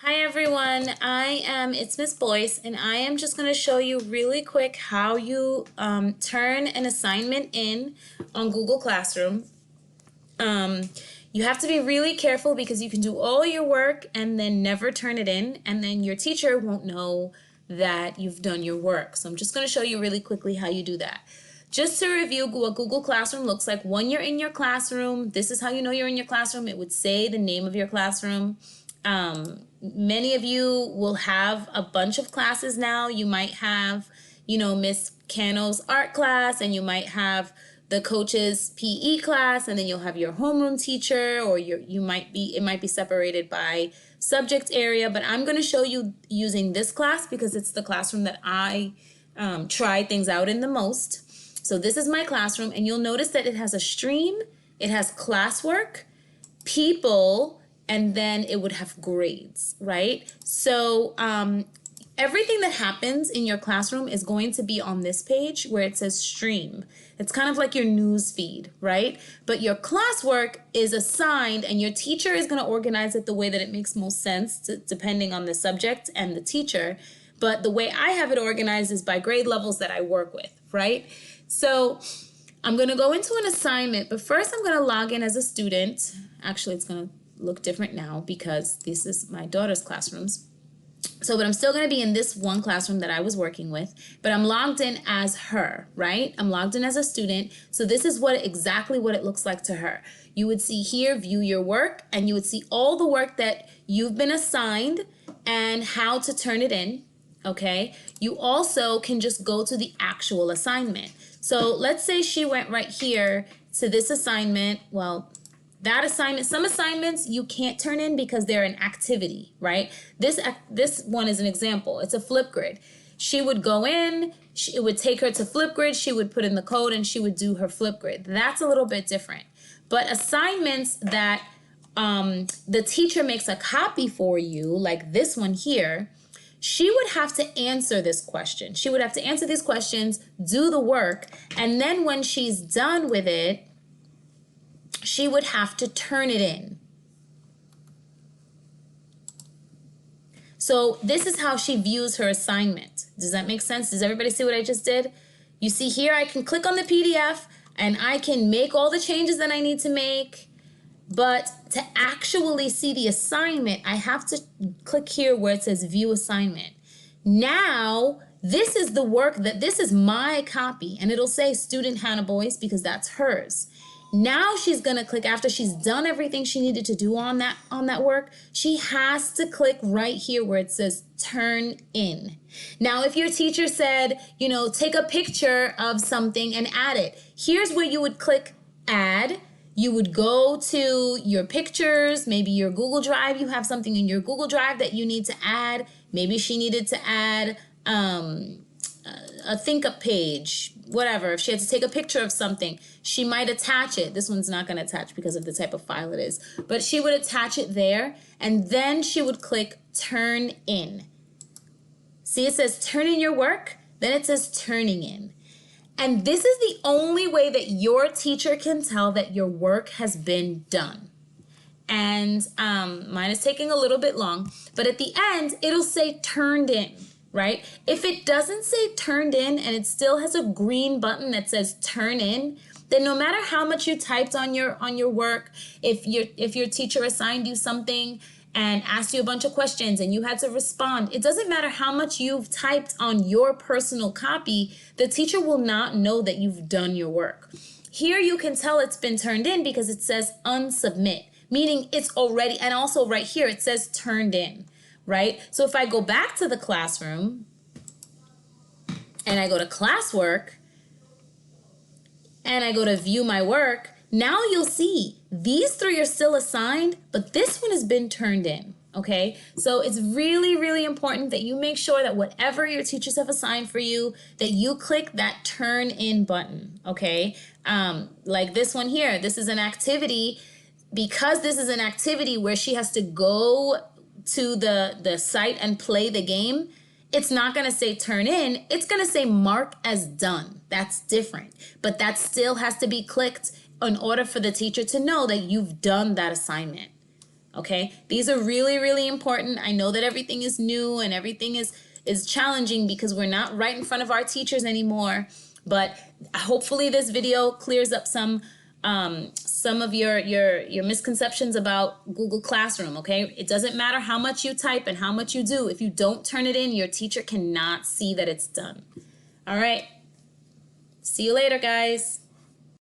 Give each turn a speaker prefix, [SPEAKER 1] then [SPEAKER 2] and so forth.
[SPEAKER 1] Hi everyone, it's Miss Boyce, and I am just going to show you really quick how you turn an assignment in on Google Classroom. You have to be really careful because you can do all your work and then never turn it in, and then your teacher won't know that you've done your work. So I'm just going to show you really quickly how you do that. Just to review what Google Classroom looks like, when you're in your classroom, this is how you know you're in your classroom. It would say the name of your classroom. Many of you will have a bunch of classes now. You might have, Miss Cano's art class, and you might have the coach's PE class, and then you'll have your homeroom teacher, or it might be separated by subject area. But I'm going to show you using this class because it's the classroom that I try things out in the most. So this is my classroom, and you'll notice that it has a stream, it has classwork, people, and then it would have grades, right? So everything that happens in your classroom is going to be on this page where it says stream. It's kind of like your news feed, right? But your classwork is assigned, and your teacher is going to organize it the way that it makes most sense depending on the subject and the teacher. But the way I have it organized is by grade levels that I work with, right? So I'm going to go into an assignment, but first I'm going to log in as a student. Actually, it's going to look different now because this is my daughter's classrooms. But I'm still going to be in this one classroom that I was working with, but I'm logged in as her, right? I'm logged in as a student. So this is exactly what it looks like to her. You would see here, view your work, and you would see all the work that you've been assigned and how to turn it in, okay? You also can just go to the actual assignment. So let's say she went right here to this assignment. Well, that assignment, some assignments you can't turn in because they're an activity, right? This one is an example. It's a Flipgrid. She would go in, it would take her to Flipgrid, she would put in the code, and she would do her Flipgrid. That's a little bit different. But assignments that the teacher makes a copy for you, like this one here, she would have to answer this question. She would have to answer these questions, do the work, and then when she's done with it, she would have to turn it in. So this is how she views her assignment. Does that make sense? Does everybody see what I just did? You see here, I can click on the PDF and I can make all the changes that I need to make. But to actually see the assignment, I have to click here where it says view assignment. Now, this is the work this is my copy, and it'll say student Hannah Boyce because that's hers. Now she's gonna click, after she's done everything she needed to do on that work, she has to click right here where it says turn in. Now, if your teacher said, take a picture of something and add it, here's where you would click add. You would go to your pictures, maybe your Google Drive. You have something in your Google Drive that you need to add. Maybe she needed to add a think up page, whatever. If she had to take a picture of something, she might attach it. This one's not going to attach because of the type of file it is, but she would attach it there, and then she would click turn in. See, it says turn in your work, then it says turning in. And this is the only way that your teacher can tell that your work has been done. And mine is taking a little bit long, but at the end, it'll say turned in, right? If it doesn't say turned in and it still has a green button that says turn in, then no matter how much you typed on your work, if your teacher assigned you something and asked you a bunch of questions and you had to respond, it doesn't matter how much you've typed on your personal copy, the teacher will not know that you've done your work. Here you can tell it's been turned in because it says unsubmit, meaning it's already, and also right here it says turned in, right? So if I go back to the classroom and I go to classwork and I go to view my work, now you'll see these three are still assigned, but this one has been turned in, okay? So it's really, really important that you make sure that whatever your teachers have assigned for you, that you click that turn in button, okay? Like this one here, this is an activity. Because this is an activity where she has to go to the site and play the game, it's not going to say turn in, it's going to say mark as done. That's different, but that still has to be clicked in order for the teacher to know that you've done that assignment. Okay, these are really, really important. I know that everything is new and everything is challenging because we're not right in front of our teachers anymore. But hopefully this video clears up some of your misconceptions about Google Classroom. Okay, it doesn't matter how much you type and how much you do. If you don't turn it in, your teacher cannot see that it's done. All right. See you later, guys.